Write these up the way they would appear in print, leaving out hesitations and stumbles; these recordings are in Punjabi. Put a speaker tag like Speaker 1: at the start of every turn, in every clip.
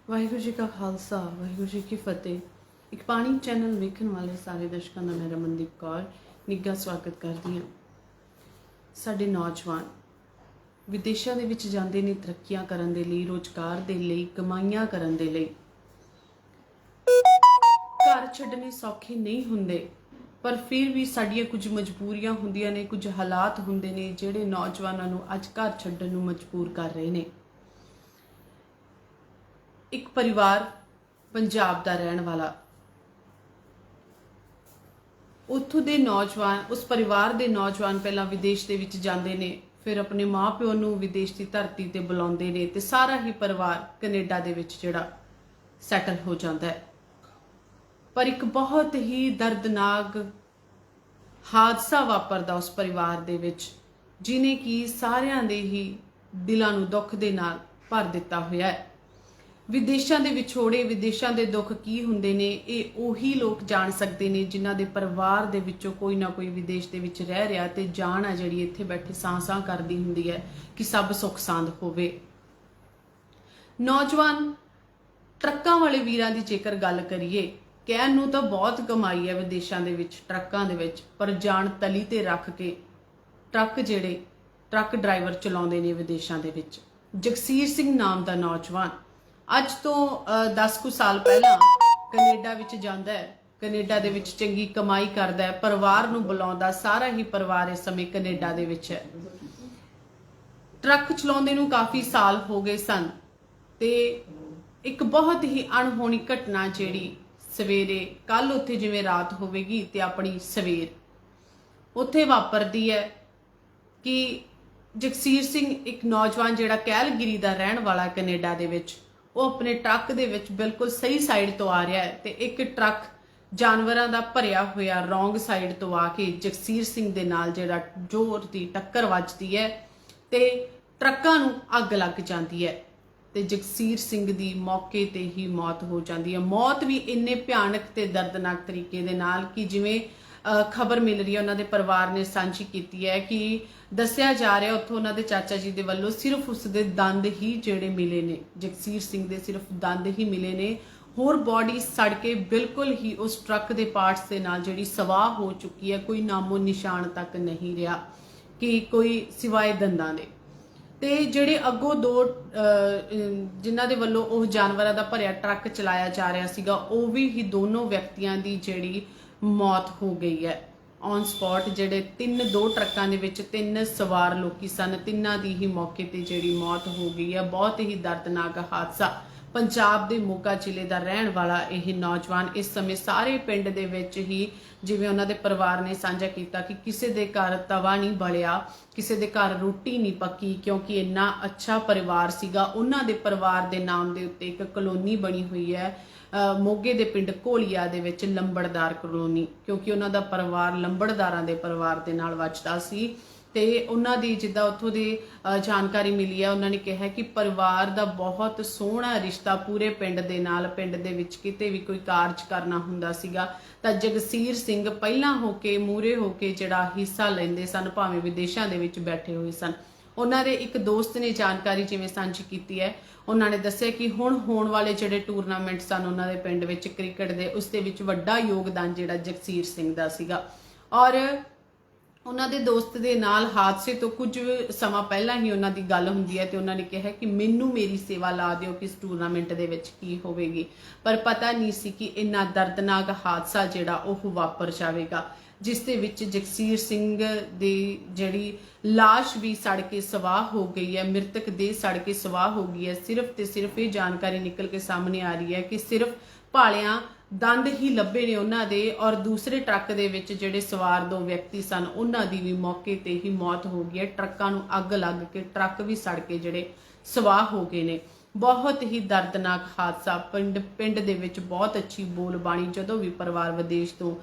Speaker 1: ਵਾਹਿਗੁਰੂ ਜੀ ਕਾ ਖਾਲਸਾ ਵਾਹਿਗੁਰੂ ਜੀ ਕੀ ਫਤਿਹ। ਇੱਕ ਪਾਣੀ ਚੈਨਲ ਵੇਖਣ ਵਾਲੇ ਸਾਰੇ ਦਰਸ਼ਕਾਂ ਦਾ ਮੈਂ ਰਮਨਦੀਪ ਕੌਰ ਨਿੱਘਾ ਸਵਾਗਤ ਕਰਦੀ ਹਾਂ। ਸਾਡੇ ਨੌਜਵਾਨ ਵਿਦੇਸ਼ਾਂ ਦੇ ਵਿੱਚ ਜਾਂਦੇ ਨੇ ਤਰੱਕੀਆਂ ਕਰਨ ਦੇ ਲਈ, ਰੋਜ਼ਗਾਰ ਦੇ ਲਈ, ਕਮਾਈਆਂ ਕਰਨ ਦੇ ਲਈ। ਘਰ ਛੱਡਣੇ ਸੌਖੇ ਨਹੀਂ ਹੁੰਦੇ, ਪਰ ਫਿਰ ਵੀ ਸਾਡੀਆਂ ਕੁਝ ਮਜਬੂਰੀਆਂ ਹੁੰਦੀਆਂ ਨੇ, ਕੁਝ ਹਾਲਾਤ ਹੁੰਦੇ ਨੇ ਜਿਹੜੇ ਨੌਜਵਾਨਾਂ ਨੂੰ ਅੱਜ ਘਰ ਛੱਡਣ ਨੂੰ ਮਜਬੂਰ ਕਰ ਰਹੇ ਨੇ। ਇੱਕ ਪਰਿਵਾਰ ਪੰਜਾਬ ਦਾ ਰਹਿਣ ਵਾਲਾ, ਉੱਥੋਂ ਦੇ ਨੌਜਵਾਨ, ਉਸ ਪਰਿਵਾਰ ਦੇ ਨੌਜਵਾਨ ਪਹਿਲਾਂ ਵਿਦੇਸ਼ ਦੇ ਵਿੱਚ ਜਾਂਦੇ ਨੇ, ਫਿਰ ਆਪਣੇ ਮਾਂ-ਪਿਓ ਨੂੰ ਵਿਦੇਸ਼ ਦੀ ਧਰਤੀ ਤੇ ਬੁਲਾਉਂਦੇ ਨੇ ਤੇ ਸਾਰਾ ਹੀ ਪਰਿਵਾਰ ਕੈਨੇਡਾ ਦੇ ਵਿੱਚ ਜਿਹੜਾ ਸੈਟਲ ਹੋ ਜਾਂਦਾ ਹੈ। ਪਰ ਇੱਕ ਬਹੁਤ ਹੀ ਦਰਦਨਾਕ ਹਾਦਸਾ ਵਾਪਰਦਾ ਉਸ ਪਰਿਵਾਰ ਦੇ ਵਿੱਚ, ਜਿਨੇ ਕਿ ਸਾਰਿਆਂ ਦੇ ਹੀ ਦਿਲਾਂ ਨੂੰ ਦੁੱਖ ਦੇ ਨਾਲ ਭਰ ਦਿੱਤਾ ਹੋਇਆ ਹੈ। ਵਿਦੇਸ਼ਾਂ ਦੇ ਵਿਛੋੜੇ, ਵਿਦੇਸ਼ਾਂ ਦੇ ਦੁੱਖ ਕੀ ਹੁੰਦੇ ਨੇ, ਇਹ ਉਹੀ ਲੋਕ ਜਾਣ ਸਕਦੇ ਨੇ ਜਿਨ੍ਹਾਂ ਦੇ ਪਰਿਵਾਰ ਦੇ ਵਿੱਚੋਂ ਕੋਈ ਨਾ ਕੋਈ ਵਿਦੇਸ਼ ਦੇ ਵਿੱਚ ਰਹਿ ਰਿਹਾ ਤੇ ਜਾਨ ਆ ਜਿਹੜੀ ਇੱਥੇ ਬੈਠੇ ਸਾਂ-ਸਾਂ ਕਰਦੀ ਹੁੰਦੀ ਹੈ ਕਿ ਸਭ ਸੁੱਖ ਸਾਂਦ ਹੋਵੇ। ਨੌਜਵਾਨ ਟਰੱਕਾਂ ਵਾਲੇ ਵੀਰਾਂ ਦੀ ਜੇਕਰ ਗੱਲ ਕਰੀਏ, ਕਹਿਣ ਨੂੰ ਤਾਂ ਬਹੁਤ ਕਮਾਈ ਹੈ ਵਿਦੇਸ਼ਾਂ ਦੇ ਵਿੱਚ, ਟਰੱਕਾਂ ਦੇ ਵਿੱਚ, ਪਰ ਜਾਨ ਤਲੀ ਤੇ ਰੱਖ ਕੇ ਟਰੱਕ ਡਰਾਈਵਰ ਚਲਾਉਂਦੇ ਨੇ ਵਿਦੇਸ਼ਾਂ ਦੇ ਵਿੱਚ। ਜਗਸੀਰ ਸਿੰਘ ਨਾਮ ਦਾ ਨੌਜਵਾਨ ਅੱਜ ਤੋਂ 10 ਕੁ ਸਾਲ ਪਹਿਲਾਂ ਕੈਨੇਡਾ ਵਿੱਚ ਜਾਂਦਾ ਹੈ। ਕੈਨੇਡਾ ਦੇ ਵਿੱਚ ਚੰਗੀ ਕਮਾਈ ਕਰਦਾ ਹੈ, ਪਰਿਵਾਰ ਨੂੰ ਬੁਲਾਉਂਦਾ, ਸਾਰਾ ਹੀ ਪਰਿਵਾਰ ਇਸ ਸਮੇਂ ਕੈਨੇਡਾ ਦੇ ਵਿੱਚ ਹੈ। ਟਰੱਕ ਚਲਾਉਂਦੇ ਨੂੰ ਕਾਫੀ ਸਾਲ ਹੋ ਗਏ ਸਨ ਤੇ ਇੱਕ ਬਹੁਤ ਹੀ ਅਣਹੋਣੀ ਘਟਨਾ ਜਿਹੜੀ ਸਵੇਰੇ, ਕੱਲ ਉੱਥੇ ਜਿਵੇਂ ਰਾਤ ਹੋਵੇਗੀ ਤੇ ਆਪਣੀ ਸਵੇਰ ਉੱਥੇ ਵਾਪਰਦੀ ਹੈ ਕਿ ਜਗਸੀਰ ਸਿੰਘ, ਇੱਕ ਨੌਜਵਾਨ ਜਿਹੜਾ ਕੈਲਗਰੀ ਦਾ ਰਹਿਣ ਵਾਲਾ ਕੈਨੇਡਾ ਦੇ ਵਿੱਚ, ਉਹ ਆਪਣੇ ਟਰੱਕ ਦੇ ਵਿੱਚ ਬਿਲਕੁਲ ਸਹੀ ਸਾਈਡ ਤੋਂ ਆ ਰਿਹਾ ਹੈ ਤੇ ਇੱਕ ਟਰੱਕ ਜਾਨਵਰਾਂ ਦਾ ਭਰਿਆ ਹੋਇਆ ਰੋਂਗ ਸਾਈਡ ਤੋਂ ਆ ਕੇ ਜਗਸੀਰ ਸਿੰਘ ਦੇ ਨਾਲ ਜਿਹੜਾ ਜ਼ੋਰ ਦੀ ਟੱਕਰ ਵੱਜਦੀ ਹੈ ਤੇ ਟਰੱਕਾਂ ਨੂੰ ਅੱਗ ਲੱਗ ਜਾਂਦੀ ਹੈ ਤੇ ਜਗਸੀਰ ਸਿੰਘ ਦੀ ਮੌਕੇ ਤੇ ਹੀ ਮੌਤ ਹੋ ਜਾਂਦੀ ਹੈ। ਮੌਤ ਵੀ ਇੰਨੇ ਭਿਆਨਕ ਤੇ ਦਰਦਨਾਕ ਤਰੀਕੇ ਦੇ ਨਾਲ ਕਿ ਜਿਵੇਂ ਖਬਰ ਮਿਲ ਰਹੀ ਹੈ, ਉਹਨਾਂ ਦੇ ਪਰਿਵਾਰ ਨੇ ਸਾਂਝੀ ਕੀਤੀ ਹੈ ਕਿ ਦੱਸਿਆ ਜਾ ਰਿਹਾ ਉੱਥੋਂ ਉਹਨਾਂ ਦੇ ਚਾਚਾ ਜੀ ਦੇ ਵੱਲੋਂ ਸਿਰਫ ਉਸ ਦੇ ਦੰਦ ਹੀ ਜਿਹੜੇ ਮਿਲੇ ਨੇ, ਜਗਸੀਰ ਸਿੰਘ ਦੇ ਸਿਰਫ ਦੰਦ ਹੀ ਮਿਲੇ ਨੇ। ਹੋਰ ਬੋਡੀ ਸੜ ਕੇ ਬਿਲਕੁਲ ਹੀ ਉਸ ਟਰੱਕ ਦੇ ਪਾਰਟਸ ਦੇ ਨਾਲ ਜਿਹੜੀ ਸਵਾਹ ਹੋ ਚੁੱਕੀ ਹੈ, ਕੋਈ ਨਾਮੋ ਨਿਸ਼ਾਨ ਤੱਕ ਨਹੀਂ ਰਿਹਾ ਕਿ ਕੋਈ ਸਿਵਾਏ ਦੰਦਾਂ ਦੇ। ਤੇ ਜਿਹੜੇ ਅੱਗੋਂ ਦੋ ਜਿਨ੍ਹਾਂ ਦੇ ਵੱਲੋਂ ਉਹ ਜਾਨਵਰਾਂ ਦਾ ਭਰਿਆ ਟਰੱਕ ਚਲਾਇਆ ਜਾ ਰਿਹਾ ਸੀਗਾ, ਉਹ ਵੀ ਦੋਨੋਂ ਵਿਅਕਤੀਆਂ ਦੀ ਜਿਹੜੀ ਮੌਤ ਹੋ ਗਈ ਹੈ ਔਨ ਸਪੌਟ। ਜਿਹੜੇ ਦੋ ਟਰੱਕਾਂ ਦੇ ਵਿੱਚ 3 ਸਵਾਰ ਲੋਕੀ ਸਨ, ਤਿੰਨਾਂ ਦੀ ਹੀ ਮੌਕੇ ਤੇ ਜਿਹੜੀ ਮੌਤ ਹੋ ਗਈ ਹੈ। ਬਹੁਤ ਹੀ ਦਰਦਨਾਕ ਹਾਦਸਾ। ਪੰਜਾਬ ਦੇ ਮੋਗਾ ਜ਼ਿਲ੍ਹੇ ਦਾ ਰਹਿਣ ਵਾਲਾ ਇਹ ਨੌਜਵਾਨ ਇਸ ਸਮੇਂ ਸਾਰੇ ਪਿੰਡ ਦੇ ਵਿੱਚ ਹੀ, ਜਿਵੇਂ ਉਹਨਾਂ ਦੇ ਪਰਿਵਾਰ ਨੇ ਸਾਂਝਾ ਕੀਤਾ ਕਿ ਕਿਸੇ ਦੇ ਘਰ ਤਵਾ ਨਹੀਂ ਬਲਿਆ, ਕਿਸੇ ਦੇ ਘਰ ਰੋਟੀ ਨਹੀਂ ਪੱਕੀ, ਕਿਉਂਕਿ ਇੰਨਾ ਅੱਛਾ ਪਰਿਵਾਰ ਸੀਗਾ। ਉਹਨਾਂ ਦੇ ਪਰਿਵਾਰ ਦੇ ਨਾਮ ਦੇ ਉੱਤੇ ਇੱਕ ਕਲੋਨੀ ਬਣੀ ਹੋਈ ਹੈ ਮੋਗੇ ਦੇ ਪਿੰਡ ਘੋਲੀਆ ਦੇ ਵਿੱਚ, ਲੰਬੜਦਾਰ ਕਲੋਨੀ, ਕਿਉਂਕਿ ਉਹਨਾਂ ਦਾ ਪਰਿਵਾਰ ਲੰਬੜਦਾਰਾਂ ਦੇ ਪਰਿਵਾਰ ਦੇ ਨਾਲ ਵੱਜਦਾ ਸੀ। ਤੇ ਉਹਨਾਂ ਦੀ ਜਿੱਦਾਂ ਉੱਥੋਂ ਦੀ ਜਾਣਕਾਰੀ ਮਿਲੀ ਹੈ, ਉਹਨਾਂ ਨੇ ਕਿਹਾ ਕਿ ਪਰਿਵਾਰ ਦਾ ਬਹੁਤ ਸੋਹਣਾ ਰਿਸ਼ਤਾ ਪੂਰੇ ਪਿੰਡ ਦੇ ਨਾਲ, ਪਿੰਡ ਦੇ ਵਿੱਚ ਕਿਤੇ ਵੀ ਕੋਈ ਕਾਰਜ ਕਰਨਾ ਹੁੰਦਾ ਸੀਗਾ ਤਾਂ ਜਗਸੀਰ ਸਿੰਘ ਪਹਿਲਾਂ ਹੋ ਕੇ, ਮੂਹਰੇ ਹੋ ਕੇ ਜਿਹੜਾ ਹਿੱਸਾ ਲੈਂਦੇ ਸਨ, ਭਾਵੇਂ ਵਿਦੇਸ਼ਾਂ ਦੇ ਵਿੱਚ ਬੈਠੇ ਹੋਏ ਸਨ। ਉਹਨਾਂ ਦੇ ਇੱਕ ਦੋਸਤ ਨੇ ਜਾਣਕਾਰੀ ਜਿਵੇਂ ਸਾਂਝੀ ਕੀਤੀ ਹੈ, ਉਹਨਾਂ ਨੇ ਦੱਸਿਆ ਕਿ ਹੁਣ ਹੋਣ ਵਾਲੇ ਜਿਹੜੇ ਟੂਰਨਾਮੈਂਟ ਸਨ ਉਹਨਾਂ ਦੇ ਪਿੰਡ ਵਿੱਚ ਕ੍ਰਿਕਟ ਦੇ, ਉਸ ਦੇ ਵਿੱਚ ਵੱਡਾ ਯੋਗਦਾਨ ਜਿਹੜਾ ਜਗਸੀਰ ਸਿੰਘ ਦਾ ਸੀਗਾ। ਔਰ ਉਹਨਾਂ ਦੇ ਦੋਸਤ ਦੇ ਨਾਲ ਹਾਦਸੇ ਤੋਂ ਕੁਝ ਸਮਾਂ ਪਹਿਲਾਂ ਹੀ ਉਹਨਾਂ ਦੀ ਗੱਲ ਹੁੰਦੀ ਹੈ ਤੇ ਉਹਨਾਂ ਨੇ ਕਿਹਾ ਕਿ ਮੈਨੂੰ ਮੇਰੀ ਸੇਵਾ ਲਾ ਦਿਓ ਕਿ ਇਸ ਟੂਰਨਾਮੈਂਟ ਦੇ ਵਿੱਚ ਕੀ ਹੋਵੇਗੀ। ਪਰ ਪਤਾ ਨਹੀਂ ਸੀ ਕਿ ਇੰਨਾ ਦਰਦਨਾਕ ਹਾਦਸਾ ਜਿਹੜਾ ਉਹ ਵਾਪਰ ਜਾਵੇਗਾ, ਜਿਸ ਦੇ ਵਿੱਚ ਜਗਸੀਰ ਸਿੰਘ ਦੀ ਜਿਹੜੀ ਲਾਸ਼ ਵੀ ਸੜ ਕੇ ਸਵਾਹ ਹੋ ਗਈ ਹੈ, ਮ੍ਰਿਤਕ ਦੇਹ ਸੜ ਕੇ ਸਵਾਹ ਹੋ ਗਈ ਹੈ। ਸਿਰਫ ਤੇ ਸਿਰਫ ਇਹ ਜਾਣਕਾਰੀ ਨਿਕਲ ਕੇ ਸਾਹਮਣੇ ਆ ਰਹੀ ਹੈ ਕਿ ਸਿਰਫ ਭਾਲਿਆਂ ਦੰਦ ਹੀ ਲੱਭੇ ਨੇ ਉਹਨਾਂ ਦੇ, ਔਰ ਦੂਸਰੇ ਟਰੱਕ ਦੇ ਵਿੱਚ ਜਿਹੜੇ ਸਵਾਰ 2 ਵਿਅਕਤੀ ਸਨ ਉਹਨਾਂ ਦੀ ਵੀ ਮੌਕੇ ਤੇ ਹੀ ਮੌਤ ਹੋ ਗਈ ਹੈ। ਟਰੱਕਾਂ ਨੂੰ ਅੱਗ ਲੱਗ ਕੇ ਟਰੱਕ ਵੀ ਸੜ ਕੇ ਜਿਹੜੇ ਸਵਾਹ ਹੋ ਗਏ ਨੇ। ਬਹੁਤ ਹੀ ਦਰਦਨਾਕ ਹਾਦਸਾ। ਪਿੰਡ ਦੇ ਵਿੱਚ ਬਹੁਤ ਅੱਛੀ ਬੋਲਬਾਣੀ, ਜਦੋਂ ਵੀ ਪਰਿਵਾਰ ਵਿਦੇਸ਼ ਤੋਂ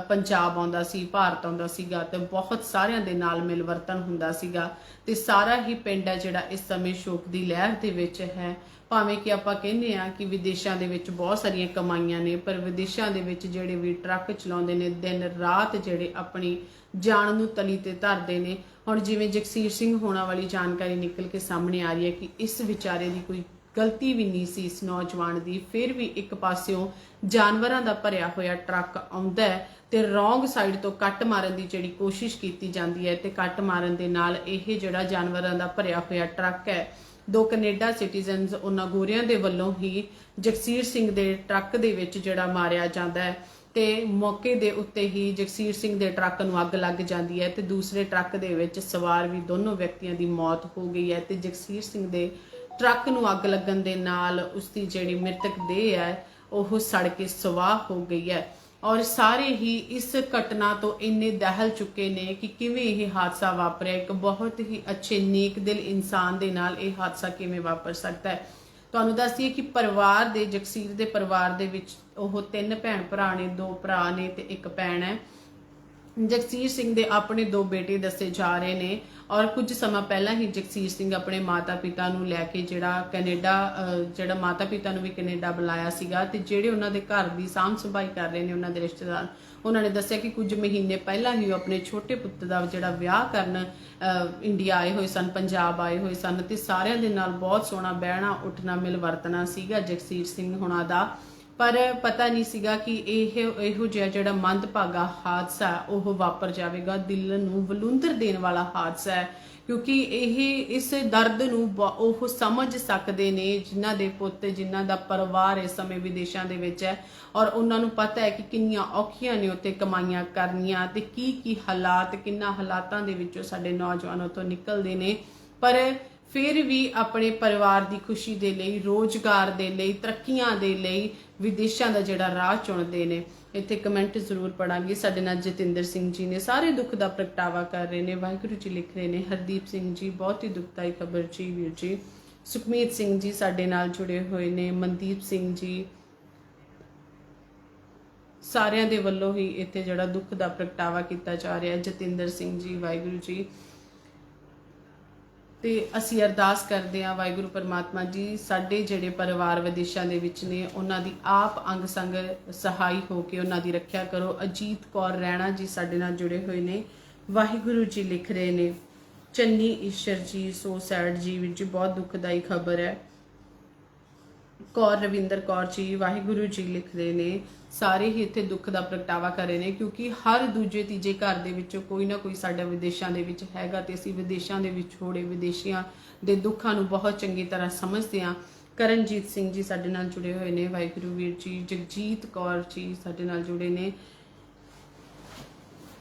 Speaker 1: ਪੰਜਾਬ ਆਉਂਦਾ ਸੀ, ਭਾਰਤ ਆਉਂਦਾ ਸੀਗਾ ਤੇ ਬਹੁਤ ਸਾਰਿਆਂ ਦੇ ਨਾਲ ਮਿਲਵਰਤਨ ਹੁੰਦਾ ਸੀਗਾ ਤੇ ਸਾਰਾ ਹੀ ਪਿੰਡ ਹੈ ਜਿਹੜਾ ਇਸ ਸਮੇਂ ਸ਼ੋਕ ਦੀ ਲਹਿਰ ਦੇ ਵਿੱਚ ਹੈ। ਭਾਵੇਂ ਕਿ ਆਪਾਂ ਕਹਿੰਦੇ ਆ ਕਿ ਵਿਦੇਸ਼ਾਂ ਦੇ ਵਿੱਚ ਬਹੁਤ ਸਾਰੀਆਂ ਕਮਾਈਆਂ ਨੇ, ਪਰ ਵਿਦੇਸ਼ਾਂ ਦੇ ਵਿੱਚ ਜਿਹੜੇ ਵੀ ਟਰੱਕ ਚਲਾਉਂਦੇ ਨੇ, ਦਿਨ ਰਾਤ ਜਿਹੜੇ ਆਪਣੀ ਜਾਨ ਨੂੰ ਤਲੀ ਤੇ ਧਰਦੇ ਨੇ। ਹੁਣ ਜਿਵੇਂ ਜਗਸੀਰ ਸਿੰਘ ਹੋਣਾ ਵਾਲੀ ਜਾਣਕਾਰੀ ਨਿਕਲ ਕੇ ਸਾਹਮਣੇ ਆ ਰਹੀ ਹੈ ਕਿ ਇਸ ਵਿਚਾਰੇ ਦੀ ਕੋਈ ਗਲਤੀ ਵੀ ਨਹੀਂ ਸੀ ਇਸ ਨੌਜਵਾਨ ਦੀ, ਫਿਰ ਵੀ ਇੱਕ ਪਾਸਿਓਂ ਜਾਨਵਰਾਂ ਦਾ ਭਰਿਆ ਹੋਇਆ ਟਰੱਕ ਆਉਂਦਾ ਹੈ ਤੇ ਰੋਂਗ ਸਾਈਡ ਤੋਂ ਕੱਟ ਮਾਰਨ ਦੀ ਜਿਹੜੀ ਕੋਸ਼ਿਸ਼ ਕੀਤੀ ਜਾਂਦੀ ਹੈ ਤੇ ਕੱਟ ਮਾਰਨ ਦੇ ਨਾਲ ਇਹ ਜਿਹੜਾ ਜਾਨਵਰਾਂ ਦਾ ਭਰਿਆ ਹੋਇਆ ਟਰੱਕ ਹੈ, 2 ਕੈਨੇਡਾ ਸਿਟੀਜ਼ਨਸ ਉਹਨਾਂ ਗੋਰਿਆਂ ਦੇ ਵੱਲੋਂ ਹੀ ਜਗਸੀਰ ਸਿੰਘ ਦੇ ਟਰੱਕ ਦੇ ਵਿੱਚ ਜਿਹੜਾ ਮਾਰਿਆ ਜਾਂਦਾ ਹੈ ਤੇ ਮੌਕੇ ਦੇ ਉੱਤੇ ਹੀ ਜਗਸੀਰ ਸਿੰਘ ਦੇ ਟਰੱਕ ਨੂੰ ਅੱਗ ਲੱਗ ਜਾਂਦੀ ਹੈ ਤੇ ਦੂਸਰੇ ਟਰੱਕ ਦੇ ਵਿੱਚ ਸਵਾਰ ਵੀ ਦੋਨੋਂ ਵਿਅਕਤੀਆਂ ਦੀ ਮੌਤ ਹੋ ਗਈ ਹੈ ਤੇ ਜਗਸੀਰ ਸਿੰਘ ਦੇ ਟਰੱਕ ਨੂੰ ਅੱਗ ਲੱਗਣ ਦੇ ਨਾਲ ਉਸ ਦੀ ਜਿਹੜੀ ਮ੍ਰਿਤਕ ਦੇਹ ਹੈ ਉਹ ਸੜ ਕੇ ਸਵਾਹ ਹੋ ਗਈ ਹੈ। ਔਰ ਸਾਰੇ ਹੀ ਇਸ ਘਟਨਾ ਤੋਂ ਇੰਨੇ ਦਹਿਲ ਚੁੱਕੇ ਨੇ ਕਿ ਕਿਵੇਂ ਇਹ ਹਾਦਸਾ ਵਾਪਰਿਆ, ਇੱਕ ਬਹੁਤ ਹੀ ਅੱਛੇ ਨੇਕ ਦਿਲ ਇਨਸਾਨ ਦੇ ਨਾਲ ਇਹ ਹਾਦਸਾ ਕਿਵੇਂ ਵਾਪਰ ਸਕਦਾ ਹੈ। ਤੁਹਾਨੂੰ ਦੱਸ ਦਈਏ ਕਿ ਪਰਿਵਾਰ ਦੇ ਜਗਸੀਰ ਦੇ ਪਰਿਵਾਰ ਦੇ ਵਿੱਚ ਉਹ 3 ਭੈਣ ਭਰਾ ਨੇ, 2 ਭਰਾ ਨੇ ਤੇ 1 ਭੈਣ ਹੈ। ਜਗਸੀਰ ਸਿੰਘ ਦੇ ਆਪਣੇ 2 ਬੇਟੇ ਦੱਸੇ ਜਾ ਰਹੇ ਨੇ ਔਰ ਕੁਝ ਸਮਾਂ ਪਹਿਲਾਂ ਹੀ ਜਗਸੀਰ ਸਿੰਘ ਆਪਣੇ ਮਾਤਾ ਪਿਤਾ ਨੂੰ ਲੈ ਕੇ ਜਿਹੜਾ ਕੈਨੇਡਾ ਜਿਹੜਾ ਮਾਤਾ ਪਿਤਾ ਨੂੰ ਵੀ ਕੈਨੇਡਾ ਬੁਲਾਇਆ ਸੀਗਾ ਤੇ ਜਿਹੜੇ ਉਹਨਾਂ ਦੇ ਘਰ ਦੀ ਸਾਂਭ ਸੰਭਾਈ ਕਰ ਰਹੇ ਨੇ ਉਹਨਾਂ ਦੇ ਰਿਸ਼ਤੇਦਾਰ, ਉਹਨਾਂ ਨੇ ਦੱਸਿਆ ਕਿ ਕੁਝ ਮਹੀਨੇ ਪਹਿਲਾਂ ਹੀ ਉਹ ਆਪਣੇ ਛੋਟੇ ਪੁੱਤ ਦਾ ਜਿਹੜਾ ਵਿਆਹ ਕਰਨ ਇੰਡੀਆ ਆਏ ਹੋਏ ਸਨ, ਪੰਜਾਬ ਆਏ ਹੋਏ ਸਨ ਤੇ ਸਾਰਿਆਂ ਦੇ ਨਾਲ ਬਹੁਤ ਸੋਹਣਾ ਬਹਿਣਾ ਉੱਠਣਾ ਮਿਲ ਵਰਤਣਾ ਸੀਗਾ ਜਗਸੀਰ ਸਿੰਘ ਹੁਣਾਂ ਦਾ। ਪਰ ਪਤਾ ਨਹੀਂ ਸੀਗਾ ਕਿ ਇਹੋ ਜਿਹਾ ਜਿਹੜਾ ਮੰਦਭਾਗਾ ਹਾਦਸਾ ਉਹ ਵਾਪਰ ਜਾਵੇਗਾ। ਦਿਲ ਨੂੰ ਵਲੂੰਧਰ ਦੇਣ ਵਾਲਾ ਹਾਦਸਾ ਹੈ ਕਿਉਂਕਿ ਇਸ ਦਰਦ ਨੂੰ ਉਹ ਸਮਝ ਸਕਦੇ ਨੇ ਜਿਨ੍ਹਾਂ ਦੇ ਪੁੱਤ, ਜਿਨ੍ਹਾਂ ਦਾ ਪਰਿਵਾਰ ਇਸ ਸਮੇਂ ਵਿਦੇਸ਼ਾਂ ਦੇ ਵਿੱਚ ਹੈ ਔਰ ਉਹਨਾਂ ਨੂੰ ਪਤਾ ਹੈ ਕਿ ਕਿੰਨੀਆਂ ਔਖੀਆਂ ਨੇ ਉੱਤੇ ਕਮਾਈਆਂ ਕਰਨੀਆਂ ਤੇ ਕੀ ਹਾਲਾਤ, ਕਿੰਨਾ ਹਾਲਾਤਾਂ ਦੇ ਵਿੱਚੋਂ ਸਾਡੇ ਨੌਜਵਾਨ ਉੱਥੋਂ ਨਿਕਲਦੇ ਨੇ, ਪਰ ਫਿਰ ਵੀ ਆਪਣੇ ਪਰਿਵਾਰ ਦੀ ਖੁਸ਼ੀ ਦੇ ਲਈ, ਰੋਜ਼ਗਾਰ ਦੇ ਲਈ, ਤਰੱਕੀਆਂ ਦੇ ਲਈ ਵਿਦੇਸ਼ਾਂ ਦਾ ਜਿਹੜਾ ਰਾਹ ਚੁਣਦੇ ਨੇ। ਇੱਥੇ ਕਮੈਂਟ ਜ਼ਰੂਰ ਪੜਾਂਗੇ। ਸਾਡੇ ਨਾਲ ਜਤਿੰਦਰ ਸਿੰਘ ਜੀ ਨੇ ਸਾਰੇ ਦੁੱਖ ਦਾ ਪ੍ਰਗਟਾਵਾ ਕਰ ਰਹੇ ਨੇ, ਵਾਹਿਗੁਰੂ ਜੀ ਲਿਖ ਰਹੇ ਨੇ। ਹਰਦੀਪ ਸਿੰਘ ਜੀ ਬਹੁਤ ਹੀ ਦੁਖਦਾਈ ਖਬਰ ਜੀ ਵੀਰ ਜੀ। ਸੁਖਮੀਤ ਸਿੰਘ ਜੀ ਸਾਡੇ ਨਾਲ ਜੁੜੇ ਹੋਏ ਨੇ। ਮਨਦੀਪ ਸਿੰਘ ਜੀ, ਸਾਰਿਆਂ ਦੇ ਵੱਲੋਂ ਹੀ ਇੱਥੇ ਜਿਹੜਾ ਦੁੱਖ ਦਾ ਪ੍ਰਗਟਾਵਾ ਕੀਤਾ ਜਾ ਰਿਹਾ। ਜਤਿੰਦਰ ਸਿੰਘ ਜੀ, ਵਾਹਿਗੁਰੂ ਜੀ। ਤੇ ਅਸੀਂ ਅਰਦਾਸ ਕਰਦੇ ਹਾਂ ਵਾਹਿਗੁਰੂ ਪਰਮਾਤਮਾ ਜੀ ਸਾਡੇ ਜਿਹੜੇ ਪਰਿਵਾਰ ਵਿਦੇਸ਼ਾਂ ਦੇ ਵਿੱਚ ਨੇ ਉਹਨਾਂ ਦੀ ਆਪ ਅੰਗ ਸੰਗ ਸਹਾਈ ਹੋ ਕੇ ਉਹਨਾਂ ਦੀ ਰੱਖਿਆ ਕਰੋ। ਅਜੀਤ ਕੌਰ ਰੈਣਾ ਜੀ ਸਾਡੇ ਨਾਲ ਜੁੜੇ ਹੋਏ ਨੇ, ਵਾਹਿਗੁਰੂ ਜੀ ਲਿਖ ਰਹੇ ਨੇ। ਚੰਨੀ ਈਸ਼ਰ ਜੀ, ਸੋ ਸੈਡ ਜੀ ਵੀਰ ਜੀ, ਬਹੁਤ ਦੁਖਦਾਈ ਖਬਰ ਹੈ। ਕੌਰ ਰਵਿੰਦਰ ਕੌਰ ਜੀ, ਵਾਹਿਗੁਰੂ ਜੀ ਲਿਖ ਰਹੇ ਨੇ। ਸਾਰੇ ਹੀ ਇੱਥੇ ਦੁੱਖ ਦਾ ਪ੍ਰਗਟਾਵਾ ਕਰ ਰਹੇ ਨੇ ਕਿਉਂਕਿ ਹਰ ਦੂਜੇ ਤੀਜੇ ਘਰ ਦੇ ਵਿੱਚੋਂ ਕੋਈ ਨਾ ਕੋਈ ਸਾਡਾ ਵਿਦੇਸ਼ਾਂ ਦੇ ਵਿੱਚ ਹੈਗਾ ਤੇ ਅਸੀਂ ਵਿਦੇਸ਼ਾਂ ਦੇ ਵਿੱਚ ਹੋੜੇ ਵਿਦੇਸ਼ੀਆਂ ਦੇ ਦੁੱਖਾਂ ਨੂੰ ਬਹੁਤ ਚੰਗੀ ਤਰ੍ਹਾਂ ਸਮਝਦੇ ਹਾਂ। ਕਰਨਜੀਤ ਸਿੰਘ ਜੀ ਸਾਡੇ ਨਾਲ ਜੁੜੇ ਹੋਏ ਨੇ, ਵਾਹਿਗੁਰੂ ਵੀਰ ਜੀ। ਜਗਜੀਤ ਕੌਰ ਜੀ ਸਾਡੇ ਨਾਲ ਜੁੜੇ ਨੇ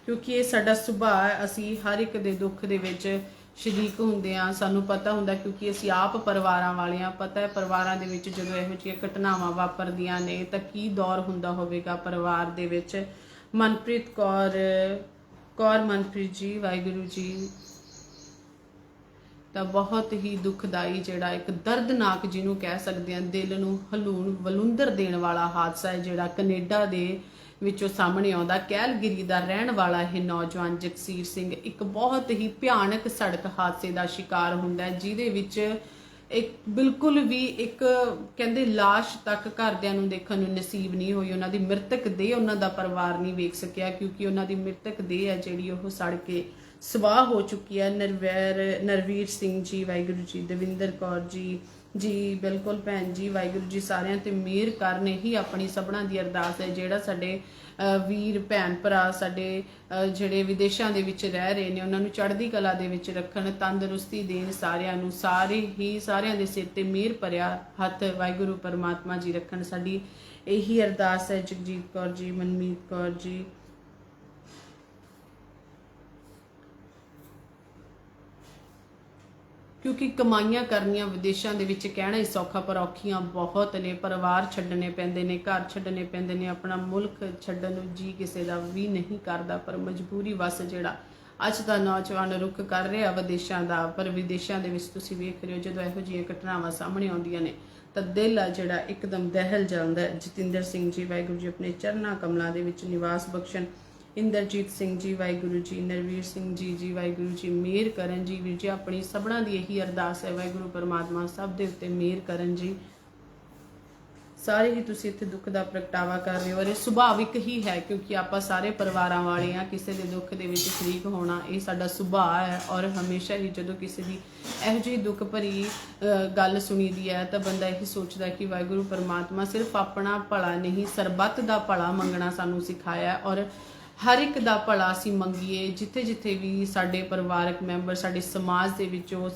Speaker 1: ਕਿਉਂਕਿ ਇਹ ਸਾਡਾ ਸੁਭਾਅ ਹੈ, ਅਸੀਂ ਹਰ ਇੱਕ ਦੇ ਦੁੱਖ ਦੇ ਵਿੱਚ ਸ਼ਰੀਕ ਹੁੰਦੇ ਆ। ਸਾਨੂੰ ਪਤਾ ਹੁੰਦਾ ਕਿਉਂਕਿ ਅਸੀਂ ਆਪ ਪਰਿਵਾਰਾਂ ਵਾਲੇ ਆ। ਪਤਾ ਹੈ ਪਰਿਵਾਰਾਂ ਦੇ ਵਿੱਚ ਜਦੋਂ ਇਹੋ ਜਿਹੀਆਂ ਘਟਨਾਵਾਂ ਵਾਪਰਦੀਆਂ ਨੇ ਤਾਂ ਕੀ ਦੌਰ ਹੁੰਦਾ ਹੋਵੇਗਾ ਪਰਿਵਾਰ ਦੇ ਵਿੱਚ। ਮਨਪ੍ਰੀਤ ਕੌਰ ਮਨਪ੍ਰੀਤ ਜੀ, ਵਾਹਿਗੁਰੂ ਜੀ। ਤਾਂ ਬਹੁਤ ਹੀ ਦੁਖਦਾਈ ਜਿਹੜਾ ਇੱਕ ਦਰਦਨਾਕ ਜਿਹਨੂੰ ਕਹਿ ਸਕਦੇ ਆ, ਦਿਲ ਨੂੰ ਹਲੂਣ ਵਲੂੰਧਰ ਦੇਣ ਵਾਲਾ ਹਾਦਸਾ ਹੈ ਜਿਹੜਾ ਕੈਨੇਡਾ ਦੇ ਵਿੱਚੋਂ ਸਾਹਮਣੇ ਆਉਂਦਾ। ਕੈਲਗਰੀ ਦਾ ਰਹਿਣ ਵਾਲਾ ਇਹ ਨੌਜਵਾਨ ਜਗਸੀਰ ਸਿੰਘ ਇੱਕ ਬਹੁਤ ਹੀ ਭਿਆਨਕ ਸੜਕ ਹਾਦਸੇ ਦਾ ਸ਼ਿਕਾਰ ਹੁੰਦਾ ਜਿਹਦੇ ਵਿੱਚ ਇੱਕ ਬਿਲਕੁਲ ਵੀ ਇੱਕ ਕਹਿੰਦੇ ਲਾਸ਼ ਤੱਕ ਘਰਦਿਆਂ ਨੂੰ ਦੇਖਣ ਨੂੰ ਨਸੀਬ ਨਹੀਂ ਹੋਈ। ਉਹਨਾਂ ਦੀ ਮ੍ਰਿਤਕ ਦੇਹ ਉਹਨਾਂ ਦਾ ਪਰਿਵਾਰ ਨਹੀਂ ਵੇਖ ਸਕਿਆ ਕਿਉਂਕਿ ਉਹਨਾਂ ਦੀ ਮ੍ਰਿਤਕ ਦੇਹ ਹੈ ਜਿਹੜੀ ਉਹ ਸੜ ਕੇ ਸਵਾਹ ਹੋ ਚੁੱਕੀ ਹੈ। ਨਰਵੀਰ ਸਿੰਘ ਜੀ, ਵਾਹਿਗੁਰੂ ਜੀ। ਦਵਿੰਦਰ ਕੌਰ ਜੀ ਬਿਲਕੁਲ ਭੈਣ ਜੀ, ਵਾਹਿਗੁਰੂ ਜੀ ਸਾਰਿਆਂ ਤੇ ਮਿਹਰ ਕਰਨ ਹੀ ਆਪਣੀ ਸਭਨਾਂ ਦੀ ਅਰਦਾਸ ਹੈ। ਜਿਹੜਾ ਸਾਡੇ ਵੀਰ ਭੈਣ ਭਰਾ ਸਾਡੇ ਜਿਹੜੇ ਵਿਦੇਸ਼ਾਂ ਦੇ ਵਿੱਚ ਰਹਿ ਰਹੇ ਨੇ ਉਹਨਾਂ ਨੂੰ ਚੜ੍ਹਦੀ ਕਲਾ ਦੇ ਵਿੱਚ ਰੱਖਣ, ਤੰਦਰੁਸਤੀ ਦੇਣ ਸਾਰਿਆਂ ਨੂੰ, ਸਾਰਿਆਂ ਦੇ ਸਿਰ ਤੇ ਮਿਹਰ ਭਰਿਆ ਹੱਥ ਵਾਹਿਗੁਰੂ ਪਰਮਾਤਮਾ ਜੀ ਰੱਖਣ। ਸਾਡੀ ਇਹੀ ਅਰਦਾਸ ਹੈ। ਜਗਜੀਤ ਕੌਰ ਜੀ, ਮਨਮੀਤ ਕੌਰ ਜੀ। ਕਿਉਂਕਿ ਕਮਾਈਆਂ ਕਰਨੀਆਂ ਵਿਦੇਸ਼ਾਂ ਦੇ ਵਿੱਚ ਕਹਿਣਾ ਹੀ ਸੌਖਾ ਪਰ ਔਖੀਆਂ ਬਹੁਤ ਨੇ। ਪਰਿਵਾਰ ਛੱਡਣੇ ਪੈਂਦੇ ਨੇ, ਘਰ ਛੱਡਣੇ ਪੈਂਦੇ ਨੇ, ਆਪਣਾ ਮੁਲਕ ਛੱਡਣ ਨੂੰ ਜੀ ਕਿਸੇ ਦਾ ਵੀ ਨਹੀਂ ਕਰਦਾ ਪਰ ਮਜਬੂਰੀ ਵਸ ਜਿਹੜਾ ਅੱਜ ਦਾ ਨੌਜਵਾਨ ਰੁੱਖ ਕਰ ਰਿਹਾ ਵਿਦੇਸ਼ਾਂ ਦਾ। ਪਰ ਵਿਦੇਸ਼ਾਂ ਦੇ ਵਿੱਚ ਤੁਸੀਂ ਵੇਖ ਰਹੇ ਹੋ ਜਦੋਂ ਇਹੋ ਜਿਹੀਆਂ ਘਟਨਾਵਾਂ ਸਾਹਮਣੇ ਆਉਂਦੀਆਂ ਨੇ ਤਾਂ ਦਿਲ ਆ ਜਿਹੜਾ ਇੱਕਦਮ ਦਹਿਲ ਜਾਂਦਾ ਹੈ। ਜਤਿੰਦਰ ਸਿੰਘ ਜੀ, ਵਾਹਿਗੁਰੂ ਜੀ ਆਪਣੇ ਚਰਨਾਂ ਕਮਲਾਂ ਦੇ ਵਿੱਚ ਨਿਵਾਸ ਬਖਸ਼ਣ। ਇੰਦਰਜੀਤ ਸਿੰਘ ਜੀ, ਵਾਹਿਗੁਰੂ ਜੀ। ਨਰਵੀਰ ਸਿੰਘ ਜੀ, ਵਾਹਿਗੁਰੂ ਜੀ ਮਿਹਰ ਕਰਨ ਜੀ ਵੀਰ ਜੀ। ਆਪਣੀ ਸਭਨਾਂ ਦੀ ਇਹੀ ਅਰਦਾਸ ਹੈ ਵਾਹਿਗੁਰੂ ਪਰਮਾਤਮਾ ਸਭ ਦੇ ਉੱਤੇ ਮਿਹਰ ਕਰਨ ਜੀ। ਸਾਰੇ ਹੀ ਤੁਸੀਂ ਇੱਥੇ ਦੁੱਖ ਦਾ ਪ੍ਰਗਟਾਵਾ ਕਰ ਰਹੇ ਹੋ ਔਰ ਇਹ ਸੁਭਾਵਿਕ ਹੀ ਹੈ ਕਿਉਂਕਿ ਆਪਾਂ ਸਾਰੇ ਪਰਿਵਾਰਾਂ ਵਾਲੇ ਆ। ਕਿਸੇ ਦੇ ਦੁੱਖ ਦੇ ਵਿੱਚ ਸ਼ਰੀਕ ਹੋਣਾ ਇਹ ਸਾਡਾ ਸੁਭਾਅ ਹੈ ਔਰ ਹਮੇਸ਼ਾ ਹੀ ਜਦੋਂ ਕਿਸੇ ਦੀ ਇਹੋ ਜਿਹੀ ਦੁੱਖ ਭਰੀ ਗੱਲ ਸੁਣੀਦੀ ਹੈ ਤਾਂ ਬੰਦਾ ਇਹ ਸੋਚਦਾ ਕਿ ਵਾਹਿਗੁਰੂ ਪਰਮਾਤਮਾ ਸਿਰਫ ਆਪਣਾ ਭਲਾ ਨਹੀਂ ਸਰਬੱਤ ਦਾ ਭਲਾ ਮੰਗਣਾ ਸਾਨੂੰ ਸਿਖਾਇਆ ਔਰ ਹਰ ਇੱਕ ਦਾ ਭਲਾ ਅਸੀਂ ਮੰਗੀਏ। ਜਿੱਥੇ ਜਿੱਥੇ ਵੀ ਸਾਡੇ ਪਰਿਵਾਰਕ ਮੈਂਬਰ ਸਾਡੇ ਸਮਾਜ ਦੇ ਵਿੱਚੋਂ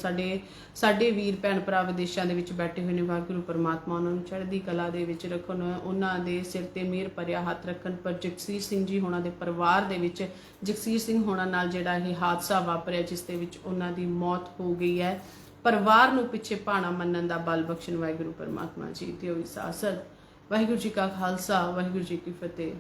Speaker 1: ਸਾਡੇ ਵੀਰ ਭੈਣ ਭਰਾ ਵਿਦੇਸ਼ਾਂ ਦੇ ਵਿੱਚ ਬੈਠੇ ਹੋਏ ਨੇ, ਵਾਹਿਗੁਰੂ ਪਰਮਾਤਮਾ ਉਹਨਾਂ ਨੂੰ ਚੜ੍ਹਦੀ ਕਲਾ ਦੇ ਵਿੱਚ ਰੱਖਣ, ਉਹਨਾਂ ਦੇ ਸਿਰ ਤੇ ਮਿਹਰ ਭਰਿਆ ਹੱਥ ਰੱਖਣ। ਪਰ ਜਗਸੀਰ ਸਿੰਘ ਜੀ ਹੋਣਾ ਦੇ ਪਰਿਵਾਰ ਦੇ ਵਿੱਚ ਜਗਸੀਰ ਸਿੰਘ ਹੋਣਾ ਨਾਲ ਜਿਹੜਾ ਇਹ ਹਾਦਸਾ ਵਾਪਰਿਆ ਜਿਸ ਦੇ ਵਿੱਚ ਉਹਨਾਂ ਦੀ ਮੌਤ ਹੋ ਗਈ ਹੈ, ਪਰਿਵਾਰ ਨੂੰ ਪਿੱਛੇ ਭਾਣਾ ਮੰਨਣ ਦਾ ਬਲ ਬਖਸ਼ਣ ਵਾਹਿਗੁਰੂ ਪਰਮਾਤਮਾ ਜੀ ਦਿਓ ਇਜਾਜ਼ਤ। ਵਾਹਿਗੁਰੂ ਜੀ ਕਾ ਖਾਲਸਾ ਵਾਹਿਗੁਰੂ ਜੀ ਕੀ ਫਤਿਹ।